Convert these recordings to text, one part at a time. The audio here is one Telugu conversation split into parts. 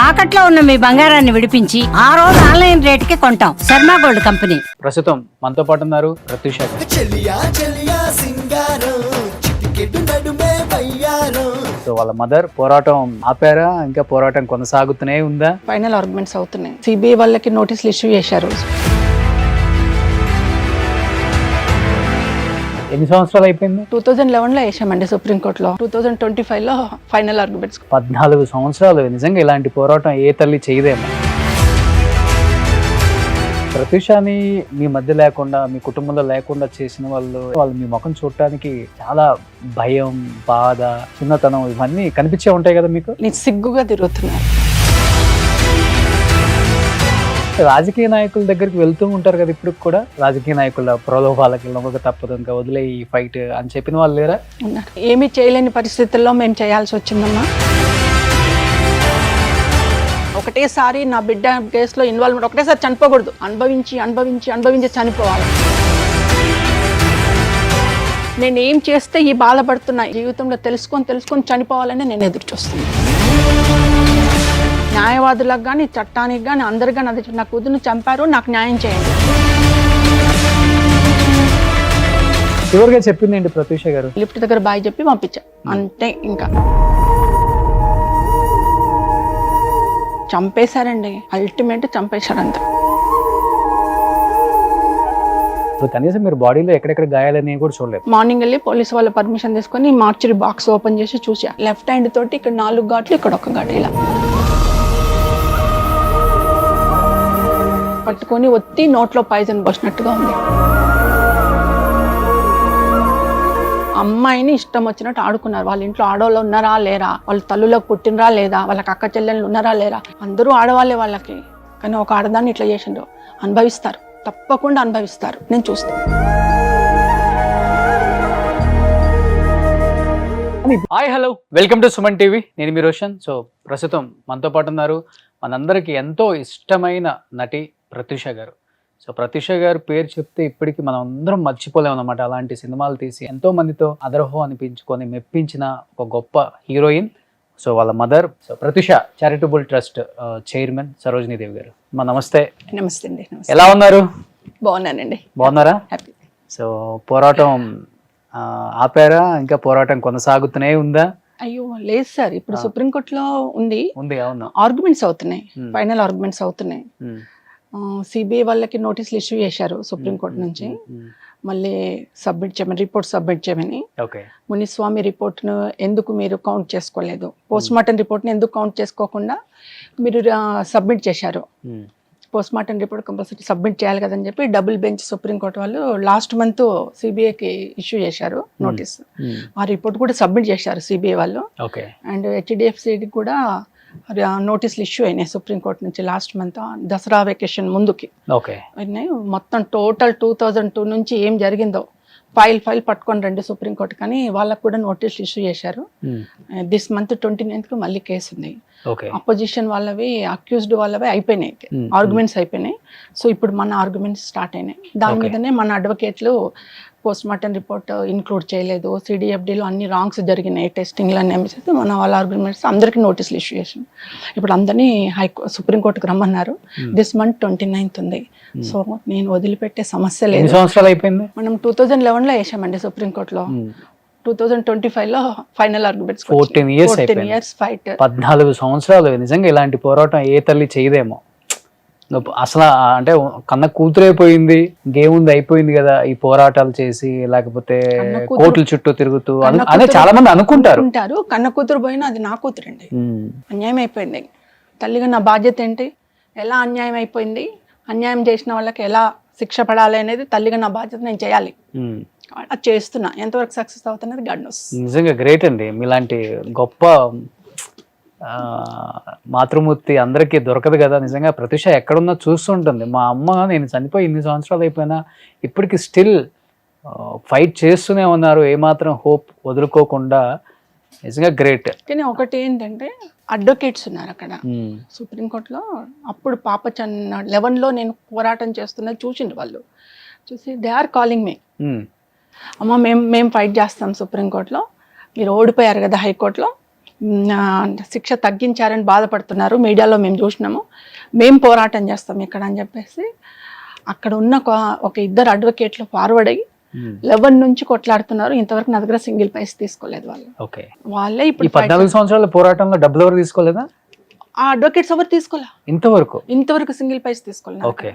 తాకట్లో ఉన్న మీ బంగారాన్ని విడిపించి ఆ రోజు ఆన్లైన్ రేటుకి కొంటాం. Sharma gold company. ప్రస్తుతం మనతో పాటు ఉన్నారు ప్రత్యూష గారు. సో వాళ్ళ మదర్ పోరాటం ఆపారా, ఇంకా పోరాటం కొనసాగుతూనే ఉందా? ఫైనల్ ఆర్గ్యుమెంట్స్ అవుతున్నాయి. సిబిఐ వాళ్ళకి నోటీసులు ఇష్యూ చేశారు. ఎన్ని సంవత్సరాలు అయిపోయింది? 2011లో వేసామండి సుప్రీంకోర్టులో. 2025లో ఫైనల్ ఆర్గ్యుమెంట్స్. 14 సంవత్సరాలు. నిజంగా ఇలాంటి పోరాటం ఏ తల్లి చేయదేమో. ప్రత్యూషాని మీ మధ్య లేకుండా, మీ కుటుంబంలో లేకుండా చేసిన వాళ్ళు మీ ముఖం చూడటానికి చాలా భయం, బాధ, చిన్నతనం ఇవన్నీ కనిపించే ఉంటాయి కదా మీకు? నేను సిగ్గుగా తిరుగుతున్నాను. రాజకీయ నాయకుల దగ్గరికి వెళ్తూ ఉంటారు కదా ఇప్పుడు కూడా. రాజకీయ నాయకుల ప్రలోభాలకి లొంగక తప్పదు, ఇంకా వదిలే ఈ ఫైట్ అని చెప్పిన వాళ్ళు లేరా? ఉన్నారు. ఏమీ చేయలేని పరిస్థితుల్లో మేము చేయాల్సి వచ్చిందమ్మా. ఒకటేసారి నా బిడ్డ కేసులో ఇన్వాల్వ్మెంట్, ఒకటేసారి చనిపోకూడదు. అనుభవించి చనిపోవాలి. నేను ఏం చేస్తే ఈ బాధపడుతున్నా జీవితంలో తెలుసుకొని చనిపోవాలని నేను ఎదురు చూస్తున్నాను. న్యాయవాదులకు కానీ, చట్టానికి కానీ, అందరికి కానీ అది నా కూతురుని చంపారు, నాకు న్యాయం చేయండి. చివరిగా చెప్పింది ఏంటి ప్రత్యూష గారు? లిఫ్ట్ దగ్గర బాయ్ చెప్పి పంపించా అంతే. ఇంకా చంపేశారండి, అల్టిమేట్ చంపేశారు అంతే. ఇప్పుడు కనీసం మీరు బాడీలో ఎక్కడెక్కడ గాయాలని కూడా చూడలేదు. మార్నింగ్ వెళ్ళి పోలీసు వాళ్ళ పర్మిషన్ తీసుకొని మార్చరీ బాక్స్ ఓపెన్ చేసి చూసా. లెఫ్ట్ హ్యాండ్ తోటి ఇక్కడ 4 ఘాట్లు, ఇక్కడ 1 ఘాటు ఇలా పట్టుకొని ఒత్తి నోట్లో పాయిజన్ పోసినట్టుగా ఉంది. అమ్మాయిని ఇష్టం వచ్చినట్టు ఆడుకున్నారు. వాళ్ళ ఇంట్లో ఆడవాళ్ళు ఉన్నారా లేరా, వాళ్ళ తల్లులకు పుట్టినరా లేదా, వాళ్ళకి అక్క చెల్లెళ్ళు ఉన్నారా లేరా, అందరూ ఆడవాళ్ళే వాళ్ళకి. కానీ ఒక ఆడదాన్ని ఇట్లా చేసిండ్రు. అనుభవిస్తారు, తప్పకుండా అనుభవిస్తారు. నేను చూస్తాను. Hi, hello, welcome to Suman TV. నేను మీ రోషన్. సో ప్రస్తుతం మనతో పాటు ఉన్నారు మనందరికీ ఎంతో ఇష్టమైన నటి ప్రత్యూష గారు. సో ప్రత్యూష గారు పేరు చెప్తే ఇప్పటికీ మనం అందరం మర్చిపోలేము అన్నమాట. అలాంటి సినిమాలు తీసి ఎంతో మందితో అదరహో అనిపించుకొని మెప్పించిన ఒక గొప్ప హీరోయిన్. సో వాళ్ళ mother Pratyusha charitable trust chairman Sarojini Devi గారు. నమస్తే. నమస్తే అండి. ఎలా ఉన్నారు? బాగున్నానండి. బాగున్నారా? హ్యాపీ. సో పోరాటం ఆపారా, ఇంకా పోరాటం కొనసాగుతూనే ఉందా? అయ్యో లేదు సార్, ఇప్పుడు సుప్రీంకోర్టులో ఉంది. అవును. ఆర్గ్యుమెంట్స్ అవుతున్నాయి, ఫైనల్ ఆర్గ్యుమెంట్స్ అవుతున్నాయి. సిబిఐ వాళ్ళకి నోటీసులు ఇష్యూ చేశారు సుప్రీంకోర్టు నుంచి. మళ్ళీ సబ్మిట్ చేయమని, రిపోర్ట్ సబ్మిట్ చేయమని. మునిస్వామి రిపోర్ట్ను ఎందుకు మీరు కౌంట్ చేసుకోలేదు, పోస్ట్ మార్టం రిపోర్ట్ని ఎందుకు కౌంట్ చేసుకోకుండా మీరు సబ్మిట్ చేశారు. Post mortem report compulsory submit చేయాలి కదని చెప్పి డబుల్ బెంచ్ సుప్రీంకోర్టు వాళ్ళు లాస్ట్ మంత్ సిబిఐకి ఇష్యూ చేశారు నోటీస్. ఆ రిపోర్ట్ కూడా సబ్మిట్ చేశారు సిబిఐ వాళ్ళు. అండ్ హెచ్డిఎఫ్సికి కూడా నోటీసులు ఇష్యూ అయినాయి సుప్రీంకోర్టు నుంచి లాస్ట్ మంత్, దసరా వెకేషన్ ముందుకి. మొత్తం టోటల్ 2002 నుంచి ఏం జరిగిందో ఫైల్ పట్టుకొని రండి సుప్రీంకోర్టు, కానీ వాళ్ళకు కూడా నోటీసులు ఇష్యూ చేశారు. దిస్ మంత్ 29th మళ్ళీ కేసు ఉంది. అపోజిషన్ వాళ్ళవి, అక్యూజ్డ్ వాళ్ళవి అయిపోయినాయి, ఆర్గ్యుమెంట్స్ అయిపోయినాయి. సో ఇప్పుడు మన ఆర్గ్యుమెంట్స్ స్టార్ట్ అయినాయి. దాని మీదనే మన అడ్వకేట్లు పోస్ట్ మార్టం రిపోర్ట్ ఇన్క్లూడ్ చేయలేదు, సిడిఎఫ్డిలో అన్ని రాంగ్స్ జరిగినాయి, టెస్టింగ్లు అన్నీ ఏమిస్తే మన వాళ్ళ ఆర్గ్యుమెంట్స్ అందరికీ నోటీసులు ఇష్యూ చేసాం. ఇప్పుడు అందరినీ సుప్రీంకోర్టుకు రమ్మన్నారు. దిస్ మంత్ 29th ఉంది. సో నేను వదిలిపెట్టే సమస్య లేదు. సంవత్సరాలు అయిపోయింది. మనం 2011లో వేసామండి సుప్రీంకోర్టులో. 2025లో ఫైనల్ ఆర్గ్యుమెంట్స్. 14 years fight. 14 సంవత్సరాలు. నిజంగా ఇలాంటి పోరాటం ఏ తల్లి చేయదేమో అసలు. అంటే కన్న కూతురైపోయింది, ఇంకేముంది, అయిపోయింది కదా ఈ పోరాటాలు చేసి, లేకపోతే కోర్టుల చుట్టూ తిరుగుతూ అనే చాలా మంది అనుకుంటారు. కన్న కూతురు పోయినా అది నా కూతురు అండి. అన్యాయం అయిపోయింది. తల్లిగా నా బాధ్యత ఏంటి, ఎలా అన్యాయం అయిపోయింది, అన్యాయం చేసిన వాళ్ళకి ఎలా శిక్ష పడాలి అనేది తల్లిగా నా బాధ్యత నేను చేయాలి. అది చేస్తున్నా. ఎంతవరకు సక్సెస్ అవుతున్నది గాడ్ నోస్. నిజంగా గ్రేట్ అండి. మీలాంటి గొప్ప మాతృమూర్తి అందరికీ దొరకదు కదా. నిజంగా ప్రత్యూష ఎక్కడున్నా చూస్తుంటుంది. మా అమ్మ నేను చనిపోయి ఇన్ని సంవత్సరాలు అయిపోయినా ఇప్పటికి స్టిల్ ఫైట్ చేస్తూనే ఉన్నారు, ఏమాత్రం హోప్ వదులుకోకుండా. నిజంగా గ్రేట్. కానీ ఒకటి ఏంటంటే అడ్వకేట్స్ ఉన్నారు అక్కడ సుప్రీంకోర్టులో. అప్పుడు పాప 11లో నేను పోరాటం చేస్తున్నది చూసిండ్రు వాళ్ళు. చూసి దే ఆర్ కాలింగ్ మీ, అమ్మ మేము ఫైట్ చేస్తాం సుప్రీంకోర్టులో, మీరు ఓడిపోయారు కదా హైకోర్టులో, శిక్ష తగ్గించారని బాధపడుతున్నారు, మీడియాలో మేము చూసినాము, మేము పోరాటం చేస్తాం ఇక్కడ అని చెప్పేసి అక్కడ ఉన్న ఒక ఇద్దరు అడ్వకేట్లు ఫార్వర్డ్ అయ్యి 11 నుంచి కొట్లాడుతున్నారు. ఇంతవరకు నా దగ్గర సింగిల్ పైస తీసుకోలేదు వాళ్ళు. ఓకే. వాళ్ళే ఇప్పుడు 14 సంవత్సరాల పోరాటంలో డబ్బులు ఎవరు తీసుకోలేదా? ఆ అడ్వకేట్స్ ఎవరు తీసుకోలే ఇంతవరకు సింగిల్ పైస తీసుకోలేదు. ఓకే.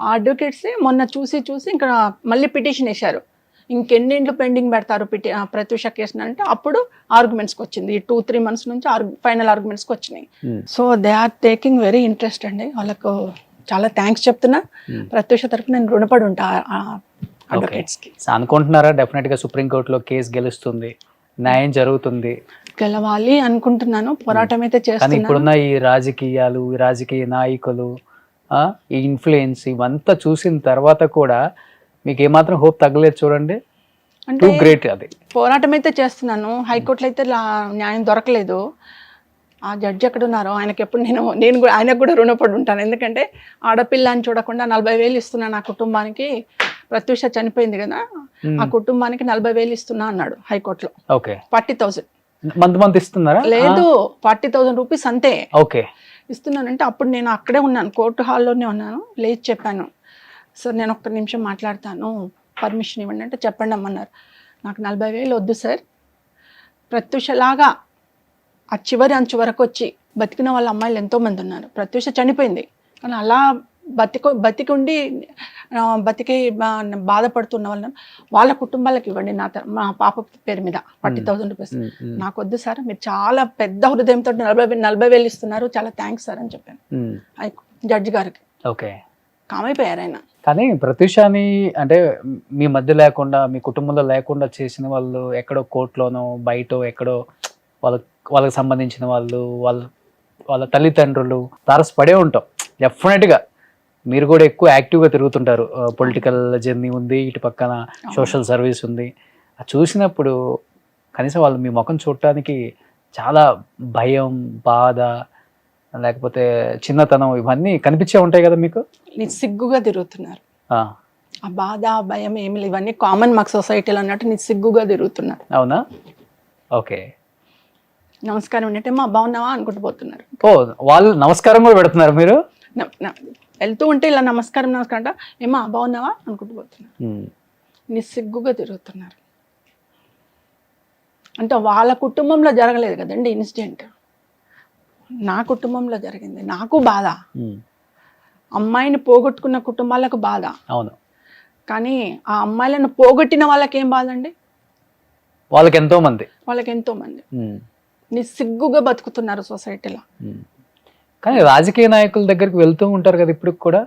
ఆ అడ్వకేట్సే మొన్న చూసి ఇంకా మళ్ళీ పిటిషన్ వేశారు, ఇంకెన్నింట్లు పెండింగ్ పెడతారు ప్రత్యూష కేసు అంటే అప్పుడు ఆర్గ్యుమెంట్స్కి వచ్చింది. 2-3 మంత్స్ నుంచి ఫైనల్ ఆర్గ్యుమెంట్స్కి వచ్చినాయి. So they are taking very interest అండి. వాళ్ళకు చాలా థ్యాంక్స్ చెప్తున్నా. ప్రత్యూష తరఫున నేను రుణపడి ఉంటా అడ్వకేట్స్కి. అనుకుంటున్నారా డెఫినెట్ గా సుప్రీంకోర్టులో కేసు గెలుస్తుంది, న్యాయం జరుగుతుంది? గెలవాలి అనుకుంటున్నాను, పోరాటం అయితే కానీ చేస్తున్నాను. ఇప్పుడున్న ఈ రాజకీయాలు, ఈ రాజకీయ నాయకులు, ఈ ఇన్ఫ్లుయెన్స్ ఇవంతా చూసిన తర్వాత కూడా మీకు ఏమాత్రం హోప్ తగ్గలేదు చూడండి. అంటే గ్రేట్ అది. పోరాటం అయితే చేస్తున్నాను. హైకోర్టులో అయితే న్యాయం దొరకలేదు. ఆ జడ్జి ఎక్కడ ఉన్నారో ఆయనకి ఎప్పుడు నేను కూడా ఆయనకు కూడా రుణపడి ఉంటాను. ఎందుకంటే ఆడపిల్ల అని చూడకుండా 40,000 ఇస్తున్నా నా కుటుంబానికి. ప్రత్యూష చనిపోయింది కదా, ఆ కుటుంబానికి 40,000 ఇస్తున్నా అన్నాడు హైకోర్టులో. ఓకే. 40,000 మంత్ ఇస్తున్నారా? లేదు, 40,000 రూపీస్ అంతే. ఓకే. ఇస్తున్నానంటే అప్పుడు నేను అక్కడే ఉన్నాను, కోర్టు హాల్లోనే ఉన్నాను. లేచి చెప్పాను, సార్ నేను ఒక్క నిమిషం మాట్లాడతాను, పర్మిషన్ ఇవ్వండి అంటే చెప్పండి అమ్మన్నారు. నాకు 40,000 వద్దు సార్, ప్రత్యూషలాగా ఆ చివరి అంచు వరకు వచ్చి బతికిన వాళ్ళ అమ్మాయిలు ఎంతోమంది ఉన్నారు. ప్రత్యూష చనిపోయింది కానీ అలా బతికి బాధపడుతున్న వాళ్ళ కుటుంబాలకు ఇవ్వండి, మా పాప పేరు మీద 40,000 రూపీస్. నాకు వద్దు సార్, మీరు చాలా పెద్ద హృదయంతో 40,000 ఇస్తున్నారు, చాలా థ్యాంక్స్ సార్ అని చెప్పాను జడ్జి గారికి. ఓకే. కామైపోయారు ఆయన. కానీ ప్రత్యూషాని అంటే మీ మధ్య లేకుండా, మీ కుటుంబంలో లేకుండా చేసిన వాళ్ళు ఎక్కడో కోర్టులోనో బయటో ఎక్కడో వాళ్ళకి సంబంధించిన వాళ్ళు, వాళ్ళ తల్లిదండ్రులు తారసపడే ఉంటాం. డెఫినెట్గా మీరు కూడా ఎక్కువ యాక్టివ్గా తిరుగుతుంటారు. పొలిటికల్ జర్నీ ఉంది, ఇటు పక్కన సోషల్ సర్వీస్ ఉంది. అది చూసినప్పుడు కనీసం వాళ్ళు మీ ముఖం చూడటానికి చాలా భయం, బాధ, లేకపోతే చిన్నతనం ఇవన్నీ కనిపించే ఉంటాయి కదా మీకు? సిగ్గుగా తిరుగుతున్నారు. ఆ బాధ, భయం ఏమి లేవు, ఇవన్నీ కామన్ మాకు సొసైటీలో అన్నట్టు సిగ్గుగా తిరుగుతున్నారు. అవునా? ఓకే. నమస్కారం అంటే మా బాగున్నావా అనుకుంటూ పోతున్నారు. ఓ, వాళ్ళు నమస్కారం కూడా పెడుతున్నారు మీరు? వెళ్తూ ఉంటే ఇలా నమస్కారం అంట, ఏమా బాగున్నావా అనుకుంటూ పోతున్నారు. నిస్సిగ్గుగా తిరుగుతున్నారు. అంటే వాళ్ళ కుటుంబంలో జరగలేదు కదండి ఇన్సిడెంట్, నా కుటుంబంలో జరిగింది. నాకు బాధ, అమ్మాయిని పోగొట్టుకున్న కుటుంబాలకు బాధ. అవును. కానీ ఆ అమ్మాయిలను పోగొట్టిన వాళ్ళకి ఏం బాధ అండి? వాళ్ళకి ఎంతో మంది నిస్సిగ్గుగా బతుకుతున్నారు సొసైటీలో. కానీ రాజకీయ నాయకుల దగ్గరికి వెళ్తూ ఉంటారు కదా ఇప్పుడు కూడా,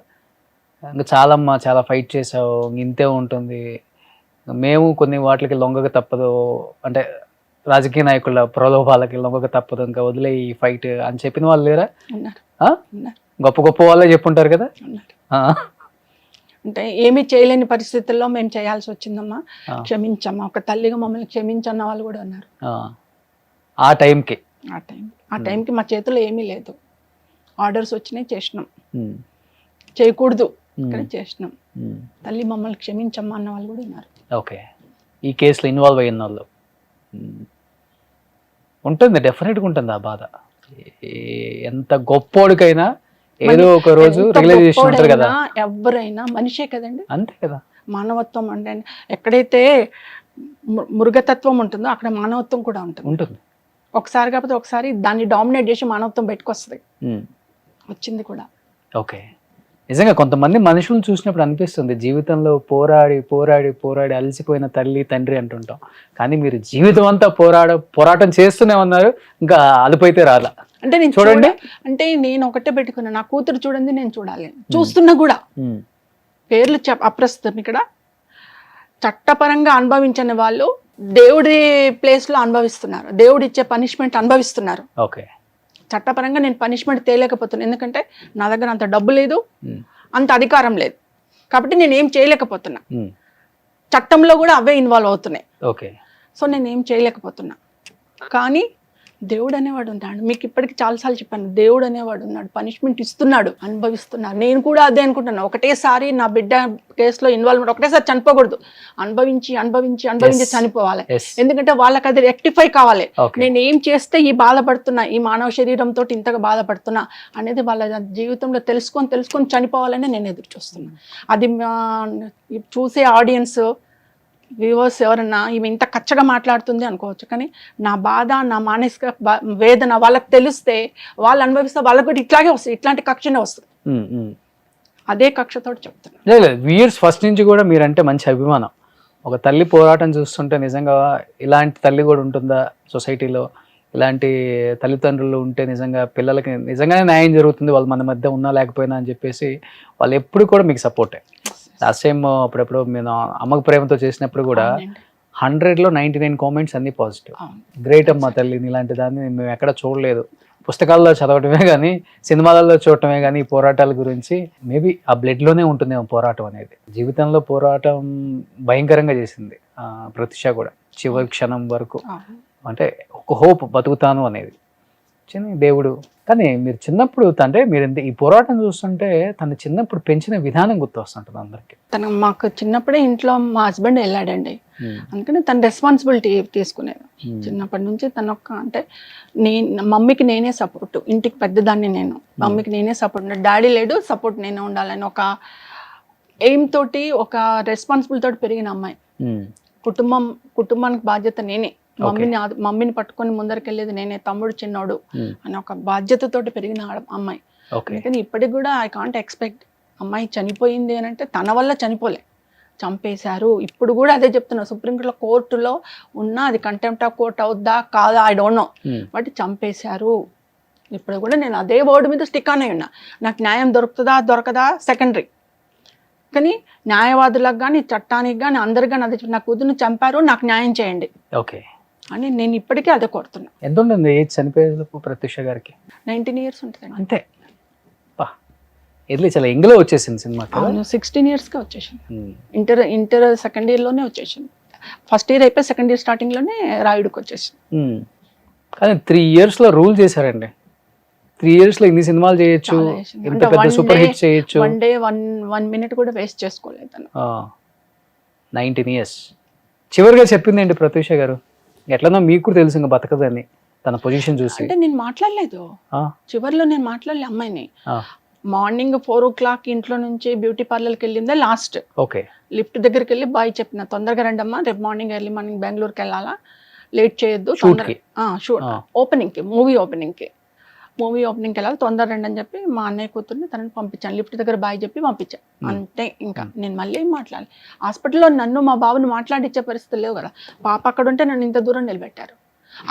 ఇంకా చాలా ఫైట్ చేసావు, ఇంతే ఉంటుంది, మేము కొన్ని వాటికి లొంగక తప్పదు అంటే రాజకీయ నాయకుల ప్రలోభాలకి లొంగక తప్పదు, ఇంకా వదిలే ఈ ఫైట్ అని చెప్పిన వాళ్ళు లేరా? గొప్ప వాళ్ళే చెప్పుంటారు కదా. అంటే ఏమీ చేయలేని పరిస్థితుల్లో మేము చేయాల్సి వచ్చిందమ్మా, క్షమించమ్మా, ఒక తల్లిగా మమ్మల్ని క్షమించన్న వాళ్ళు కూడా ఉన్నారు. ఆ టైంకి మా చేతిలో ఏమీ లేదు, ఆర్డర్స్ వచ్చినాయి, చేసినాం. చేయకూడదు కానీ చేసినాం. తల్లి మమ్మల్ని క్షమించమ్మా అన్న వాళ్ళు కూడా ఉన్నారు. ఓకే. ఈ కేసులో ఇన్వాల్వ్ అయిన వాళ్ళు ఉంటుంది, డెఫినెట్గా ఉంటుంది ఆ బాధ. ఎంత గొప్పోడికైనా ఏదో ఒక రోజు రియలైజేషన్ ఉంటుంది కదా. ఎవరైనా మనిషే కదండి, అంతే కదా. మానవత్వం అంటే ఎక్కడైతే మృగతత్వం ఉంటుందో అక్కడ మానవత్వం కూడా ఉంటుంది. ఒకసారి కాకపోతే ఒకసారి దాన్ని డామినేట్ చేసి మానవత్వం బయటకొస్తుంది, వచ్చింది కూడా. ఓకే. నిజంగా కొంతమంది మనుషులను చూసినప్పుడు అనిపిస్తుంది జీవితంలో పోరాడి అలసిపోయిన తల్లి తండ్రి అంటుంటాం, కానీ మీరు జీవితం అంతా పోరాటం చేస్తూనే ఉన్నారు, ఇంకా అలుపైతే రాలా. అంటే నేను చూడండి, అంటే నేను ఒకటే పెట్టుకున్నా, నా కూతురు చూడండి, నేను చూడాలి, చూస్తున్నా కూడా. పేర్లు అప్రస్తుతం ఇక్కడ. చట్టపరంగా అనుభవించని వాళ్ళు దేవుడి ప్లేస్ లో అనుభవిస్తున్నారు, దేవుడు ఇచ్చే పనిష్మెంట్ అనుభవిస్తున్నారు. ఓకే. చట్టపరంగా నేను పనిష్మెంట్ తేలేకపోతున్నాను, ఎందుకంటే నా దగ్గర అంత డబ్బు లేదు, అంత అధికారం లేదు, కాబట్టి నేను ఏం చేయలేకపోతున్నా. చట్టంలో కూడా అవే ఇన్వాల్వ్ అవుతున్నాయి. ఓకే. సో నేను ఏం చేయలేకపోతున్నా. కానీ దేవుడు అనేవాడు ఉన్నాడు. మీకు ఇప్పటికి చాలాసార్లు చెప్పాను, దేవుడు అనేవాడు ఉన్నాడు, పనిష్మెంట్ ఇస్తున్నాడు, అనుభవిస్తున్నాడు. నేను కూడా అదే అనుకుంటున్నాను. ఒకటేసారి నా బిడ్డ కేసులో ఇన్వాల్వ్మెంట్ ఒకటేసారి చనిపోకూడదు, అనుభవించి అనుభవించి అనుభవించి చనిపోవాలి. ఎందుకంటే వాళ్ళకి అది రెక్టిఫై కావాలి. నేను ఏం చేస్తే ఈ బాధపడుతున్నా, ఈ మానవ శరీరంతో ఇంతగా బాధపడుతున్నా అనేది వాళ్ళ జీవితంలో తెలుసుకొని చనిపోవాలని నేను ఎదురు చూస్తున్నాను. అది చూసే ఆడియన్స్ వ్యూవర్స్ ఎవరన్నా ఈమె ఇంత కచ్చగా మాట్లాడుతుంది అనుకోవచ్చు, కానీ నా బాధ, నా మానసిక వేదన వాళ్ళకి తెలిస్తే, వాళ్ళు అనుభవిస్తే వాళ్ళకి కూడా ఇట్లాగే వస్తుంది, ఇట్లాంటి కక్షనే వస్తుంది. అదే కక్షతో చెప్తున్నాను. లేదు, వ్యూయర్స్ ఫస్ట్ నుంచి కూడా మీరంటే మంచి అభిమానం. ఒక తల్లి పోరాటం చూస్తుంటే నిజంగా ఇలాంటి తల్లి కూడా ఉంటుందా సొసైటీలో, ఇలాంటి తల్లిదండ్రులు ఉంటే నిజంగా పిల్లలకి నిజంగానే న్యాయం జరుగుతుంది, వాళ్ళు మన మధ్య ఉన్నా లేకపోయినా అని చెప్పేసి వాళ్ళు ఎప్పుడు కూడా మీకు సపోర్టే. లాస్ట్ టైం అప్పుడప్పుడు నేను అమ్మకు ప్రేమతో చేసినప్పుడు కూడా 100లో 99 కామెంట్స్ అన్ని పాజిటివ్. గ్రేట్ అమ్మ తల్లిని, ఇలాంటి దాన్ని మేము ఎక్కడ చూడలేదు, పుస్తకాల్లో చదవటమే కానీ సినిమాలలో చూడటమే కానీ ఈ పోరాటాల గురించి. మేబీ ఆ బ్లడ్లోనే ఉంటుందేమో పోరాటం అనేది. జీవితంలో పోరాటం భయంకరంగా చేసింది ప్రత్యూష కూడా, చివరి క్షణం వరకు. అంటే ఒక హోప్, బతుకుతాను అనేది చిన్న దేవుడు. కానీ మీరు చిన్నప్పుడు అంటే మీరు ఈ పోరాటం చూస్తుంటే తను చిన్నప్పుడు పెంచిన విధానం గుర్తు వస్తుంటుంది అందరికి. తను మాకు చిన్నప్పుడే ఇంట్లో మా హస్బెండ్ వెళ్ళాడండి, అందుకని తన రెస్పాన్సిబిలిటీ తీసుకునేది చిన్నప్పటి నుంచి. తను అంటే మమ్మీకి నేనే సపోర్ట్, ఇంటికి పెద్దదాన్ని నేను, మమ్మీకి నేనే సపోర్ట్, డాడీ లేడు, సపోర్ట్ నేనే ఉండాలని ఒక ఎయిమ్ తోటి, ఒక రెస్పాన్సిబిలిటీ తోటి పెరిగిన అమ్మాయి. కుటుంబానికి బాధ్యత నేనే, మమ్మీని పట్టుకొని ముందరికెళ్ళేది నేనే, తమ్ముడు చిన్నోడు అని ఒక బాధ్యతతోటి పెరిగిన అమ్మాయి. అందుకని ఇప్పటికి కూడా ఐ కాంట్ ఎక్స్పెక్ట్ అమ్మాయి చనిపోయింది అని అంటే తన వల్ల చనిపోలే, చంపేశారు. ఇప్పుడు కూడా అదే చెప్తున్నా, కోర్టులో ఉన్నా అది కంటెంప్ట్ ఆఫ్ కోర్ట్ అవుద్దా కాదా ఐ డోంట్ నో, బట్ చంపేశారు. ఇప్పుడు కూడా నేను అదే వర్డ్ మీద స్టిక్ అనే ఉన్నా. నాకు న్యాయం దొరకదా సెకండరీ, కానీ న్యాయవాదులకు కానీ చట్టానికి కానీ అందరికి కానీ అదే, నా కూతురుని చంపారు, నాకు న్యాయం చేయండి ఓకే అని నేను ఇప్పటికీ అదే కోరుతున్నా. ఎంత ఉంటుంది ఏజ్ చనిపోయేందుకు ప్రత్యూష గారికి? 19 years ఉంటుంది అంతే. ఎట్లా చాలా ఎంగ్లో వచ్చేసింది సినిమా. 16 yearsగా వచ్చేసింది. ఇంటర్ సెకండ్ ఇయర్లోనే వచ్చేసింది. ఫస్ట్ ఇయర్ అయిపోయి సెకండ్ ఇయర్ స్టార్టింగ్లోనే రాయుడుకి వచ్చేసింది. కానీ 3 yearsలో రూల్ చేశారండి. 3 yearsలో ఇన్ని సినిమాలు చేయొచ్చు, ఇంత పెద్ద సూపర్ హిట్ చేయొచ్చు. వన్ మినిట్ కూడా వేస్ట్ చేసుకోలేదు తను. 19 years. చివరిగా చెప్పింది ఏంటి ప్రత్యూష గారు? ఎట్లనో మీకు కూడా తెలుసు ఇంకా బతకదని, తన పొజిషన్ చూసి. అంటే నేను మాట్లాడలేదు చివరిలో, నేను మాట్లాడలే అమ్మాయిని. మార్నింగ్ 4 o'clock ఇంట్లో నుంచి బ్యూటీ పార్లర్కి వెళ్ళిందే లాస్ట్. ఓకే. లిఫ్ట్ దగ్గరికి వెళ్ళి బాయ్ చెప్పిన, తొందరగా రండమ్మా, రేపు మార్నింగ్ ఎర్లీ మార్నింగ్ బెంగళూరుకి వెళ్ళాలా, లేట్ చేయొద్దు, షూట్ ఓపెనింగ్కి, మూవీ ఓపెనింగ్కి వెళ్ళాలి, తొందర రండి అని చెప్పి మా అన్నయ్య కూతుర్ని తనని పంపించాను. లిఫ్ట్ దగ్గర బాయ్ చెప్పి పంపించాను అంతే. ఇంకా నేను మళ్ళీ ఏం మాట్లాడాలి? హాస్పిటల్లో నన్ను మా బాబుని మాట్లాడిచ్చే పరిస్థితులు లేవు కదా. పాప అక్కడ ఉంటే నన్ను ఇంత దూరం నిలబెట్టారు.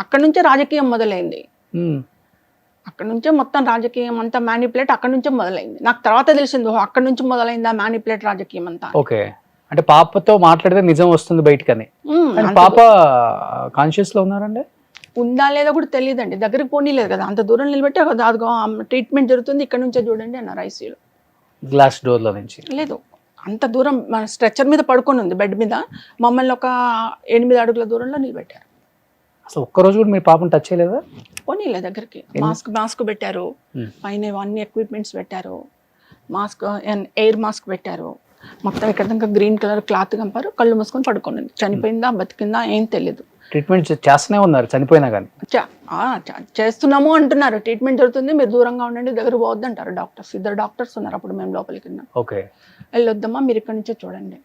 అక్కడ నుంచే రాజకీయం మొదలైంది, అక్కడ నుంచే మొత్తం రాజకీయం అంతా మ్యానిపులేట్ అక్కడ నుంచే మొదలైంది. నాకు తర్వాత తెలిసింది అక్కడ నుంచి మొదలైందా మ్యానిపులేట్ రాజకీయం అంతా. ఓకే. అంటే పాపతో మాట్లాడితే నిజం వస్తుంది బయటకని. పాప కాన్షియస్ లో ఉన్నారండి? ఉందా లేదా కూడా తెలియదండి, దగ్గరికి పోనీలేదు కదా, అంత దూరం నిలబెట్టి అదిగో ట్రీట్మెంట్ జరుగుతుంది ఇక్కడ నుంచే చూడండి అన్నారు ఐసీయూలో. గ్లాస్ డోర్ లో నుంచి లేదు, అంత దూరం స్ట్రెచ్చర్ మీద పడుకొని ఉంది బెడ్ మీద, మమ్మల్ని ఒక 8 అడుగుల దూరంలో నిలబెట్టారు. అసలు ఒక్కరోజు కూడా మీ పాపను టచ్ చేయలేదా? పోనీలే దగ్గరికి. మాస్క్ పెట్టారు, పైన అన్ని ఎక్విప్మెంట్స్ పెట్టారు, ఎయిర్ మాస్క్ పెట్టారు, మొత్తం ఇక్కడ దాకా గ్రీన్ కలర్ క్లాత్ కంపారు, కళ్ళు మూసుకొని పడుకోండి. చనిపోయిందా బతికిందా ఏం తెలియదు. ట్రీట్మెంట్ చేస్తూనే ఉన్నారు చనిపోయినా కానీ? చేస్తున్నాము అంటున్నారు, ట్రీట్మెంట్ జరుగుతుంది, మీరు దూరంగా ఉండండి, దగ్గర పోవద్దు అంటారు డాక్టర్స్. 2 డాక్టర్స్ ఉన్నారు అప్పుడు మేము లోపలికి వెళ్ళాం. ఓకే. వెళ్ళొద్దమ్మా మీరు ఇక్కడ నుంచే చూడండి.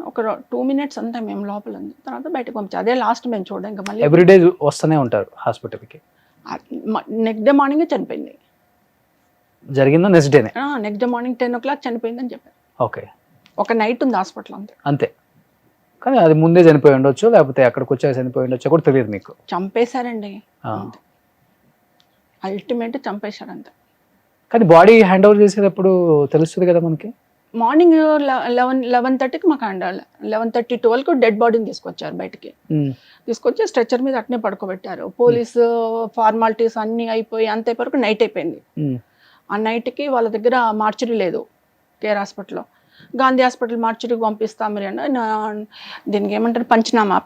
ఒక 2 minutes అంతా మేము లోపల ఉంది, తర్వాత బయటకు పంపించారు. అదే లాస్ట్ మేము చూడండి. ఇంకా మళ్ళీ ఎవ్రీడే వస్తూనే ఉంటారు హాస్పిటల్కి? నెక్స్ట్ డే మార్నింగే చనిపోయింది. జరిగిందా నెక్స్ట్ డేనే? నెక్స్ట్ డే మార్నింగ్ 10 o'clock చనిపోయిందని చెప్పారు. ఓకే. ఒక నైట్ ఉంది హాస్పిటల్ అంతే. అంతే. కానీ అది ముందే చనిపోయి ఉండొచ్చు, లేకపోతే అక్కడికి వచ్చాక చనిపోయి ఉండొచ్చు కూడా తెలియదు మీకు? చంపేశారండి, అల్టిమేట్ చంపేశారు అంతే. కానీ బాడీ హ్యాండ్ ఓవర్ చేసేటప్పుడు తెలుస్తుంది కదా మనకి? మార్నింగ్ 11:30కి మాకు 11:30, 12కి డెడ్ బాడీని తీసుకొచ్చారు బయటికి. తీసుకొచ్చి స్ట్రెచ్చర్ మీద అట్నే పడుకోబెట్టారు. పోలీసు ఫార్మాలిటీస్ అన్నీ అయిపోయి అంత వరకు నైట్ అయిపోయింది. ఆ నైట్కి వాళ్ళ దగ్గర మార్చరీ లేదు కేర్ హాస్పిటల్లో. గాంధీ హాస్పిటల్ మార్చురికి పంపిస్తాం మీరు దీనికి ఏమంటారు పంచనామా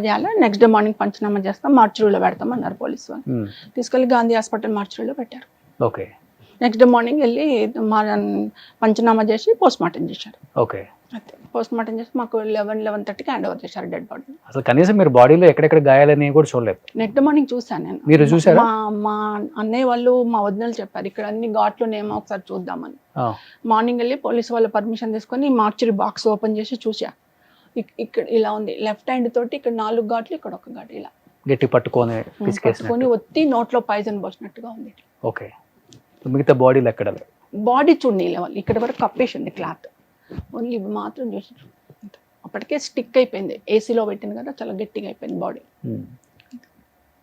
చేయాలి, నెక్స్ట్ డే మార్నింగ్ పంచనామా చేస్తాం, మార్చురీలో పెడతాం అన్నారు పోలీసు వాళ్ళు. తీసుకెళ్ళి గాంధీ హాస్పిటల్ మార్చురీలో పెట్టారు. ఓకే. నెక్స్ట్ డే మార్నింగ్ వెళ్ళి పంచనామా చేసి పోస్ట్ మార్టం చేశారు. ఓకే. అయితే పోస్ట్ మార్టం చేసి మాకు 11:30కి హ్యాండ్ ఓవర్ చేశారు డెడ్ బాడీ. అసలు కనీసం మీరు బాడీలో ఎక్కడెక్కడ గాయాలని కూడా చూడలేదు? నెక్స్ట్ మార్నింగ్ చూసాను నేను. మీరు చూసారా? మా అన్నయ్య వాళ్ళు మా వదినలు చెప్పారు ఇక్కడ అన్ని ఘాట్లు నేమో ఒకసారి చూద్దామని. మార్నింగ్ వెళ్ళి పోలీసు వాళ్ళ పర్మిషన్ తీసుకొని మార్చురీ బాక్స్ ఓపెన్ చేసి చూసా. ఇక్కడ ఇలా ఉంది, లెఫ్ట్ హ్యాండ్ తోటి ఇక్కడ 4 ఘాట్లు, ఇక్కడ 1 ఘాటు ఇలా గట్టి పట్టుకొని ఒత్తి నోట్లో పాయిజన్ పోసినట్టుగా ఉంది. ఓకే. మిగతా బాడీలో ఎక్కడ? బాడీ చూడండి ఇలా ఇక్కడ వరకు కప్పేసింది క్లాత్, ఓన్లీ ఇవి మాత్రం చూసి అప్పటికే స్టిక్ అయిపోయింది, ఏసీలో పెట్టింది కదా చాలా గట్టిగా అయిపోయింది బాడీ.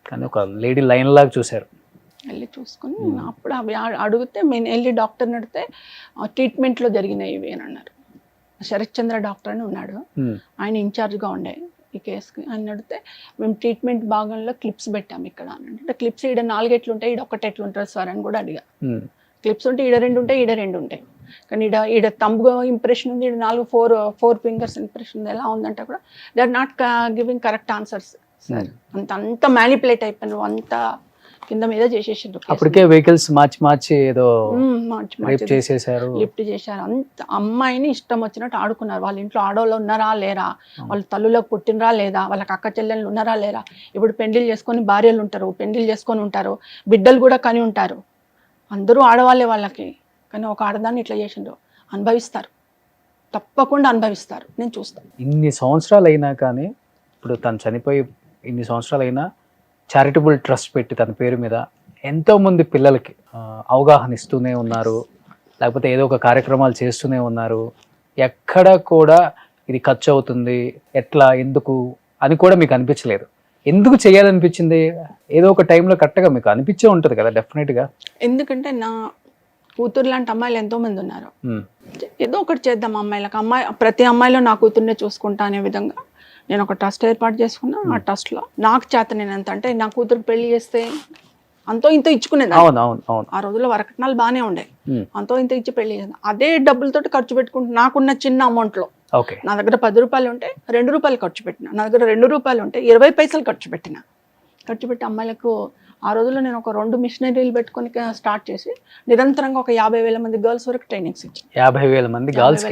కానీ ఒక లేడీ లైన్ లాగా చూసారు. వెళ్ళి చూసుకొని అప్పుడు అవి అడిగితే నేను వెళ్ళి డాక్టర్ని అడిగితే ట్రీట్మెంట్లో జరిగినాయి ఇవి అని అన్నారు. శరత్ చంద్ర డాక్టర్ అని ఉన్నాడు, ఆయన ఇన్ఛార్జ్గా ఉండే ఈ కేసుకి. ఆయన అడిగితే మేము ట్రీట్మెంట్ భాగంలో క్లిప్స్ పెట్టాము ఇక్కడ అని అంటే, క్లిప్స్ ఈడ 4 ఎట్లు ఉంటాయి, ఈడ 1 ఎట్లు ఉంటుంది సార్ అని కూడా అడిగా. క్లిప్స్ ఉంటే ఈడ 2 ఉంటాయి, ఈడ 2 ఉంటాయి, కానీ ఈడ తంబు ఇంప్రెషన్ ఉంది, ఈడ 4 ఫింగర్స్ ఇంప్రెషన్ ఉంది. ఎలా ఉందంటే కూడా they are not giving correct answers sir. అంత మ్యానిపులేట్ అయిపోయినారు, అంత కింద మీద చేసేసారు. అప్పటికే వెహికల్స్ మార్చి ఏదో చేసేసారు, లిఫ్ట్ చేశారు. అంత అమ్మాయిని ఇష్టం వచ్చినట్టు ఆడుకున్నారు. వాళ్ళ ఇంట్లో ఆడవాళ్ళు ఉన్నారా లేరా, వాళ్ళ తల్లులకు పుట్టినరా లేదా, వాళ్ళకి అక్క చెల్లెళ్ళు ఉన్నారా లేరా. ఇప్పుడు పెళ్లిళ్ళు చేసుకొని భార్యలు ఉంటారు, పెళ్లిళ్ళు చేసుకొని ఉంటారు, బిడ్డలు కూడా కని ఉంటారు, అందరూ ఆడవాళ్ళే వాళ్ళకి. కానీ ఒక ఆడదాన్ని ఇట్లా చేసిండ్రు, అనుభవిస్తారు, తప్పకుండా అనుభవిస్తారు. నేను చూస్తాను. ఇన్ని సంవత్సరాలు అయినా కానీ, ఇప్పుడు తను చనిపోయి ఇన్ని సంవత్సరాలు అయినా చారిటబుల్ ట్రస్ట్ పెట్టి తన పేరు మీద ఎంతోమంది పిల్లలకి అవగాహన ఇస్తూనే ఉన్నారు, లేకపోతే ఏదో ఒక కార్యక్రమాలు చేస్తూనే ఉన్నారు. ఎక్కడ కూడా ఇది ఖర్చు అవుతుంది ఎట్లా ఎందుకు అని కూడా మీకు అనిపించలేదు? ఎందుకు చేయాలనిపించింది? ఏదో ఒక టైంలో కరెక్ట్గా మీకు అనిపించే ఉంటుంది కదా డెఫినెట్గా. ఎందుకంటే నా కూతురు లాంటి అమ్మాయిలు ఎంతో మంది ఉన్నారు, ఏదో ఒకటి చేద్దాం అమ్మాయిలకు. ప్రతి అమ్మాయిలో నా కూతుర్నే చూసుకుంటా అనే విధంగా నేను ఒక ట్రస్ట్ ఏర్పాటు చేసుకున్నా. ఆ ట్రస్ట్లో నాకు చేత నేను ఎంత అంటే, నా కూతురు పెళ్లి చేస్తే అంతో ఇంతో ఇచ్చుకునేది. ఆ రోజుల్లో వరకట్నాలు బాగానే ఉండే, అంతో ఇంతో ఇచ్చి పెళ్లి చేద్దాం. అదే డబ్బులతో ఖర్చు పెట్టుకుంటూ నాకున్న చిన్న అమౌంట్లో, నా దగ్గర 10 రూపాయలు ఉంటే 2 రూపాయలు ఖర్చు పెట్టిన, నా దగ్గర 2 రూపాయలు ఉంటే 20 పైసలు ఖర్చు పెట్టి అమ్మాయిలకు. ఆ రోజుల్లో నేను ఒక 2 మిషనరీలు పెట్టుకొని స్టార్ట్ చేసి నిరంతరంగా ఒక 50,000 మంది గర్ల్స్ వరకు ట్రైనింగ్స్ ఇచ్చాను. 50,000 మంది గర్ల్స్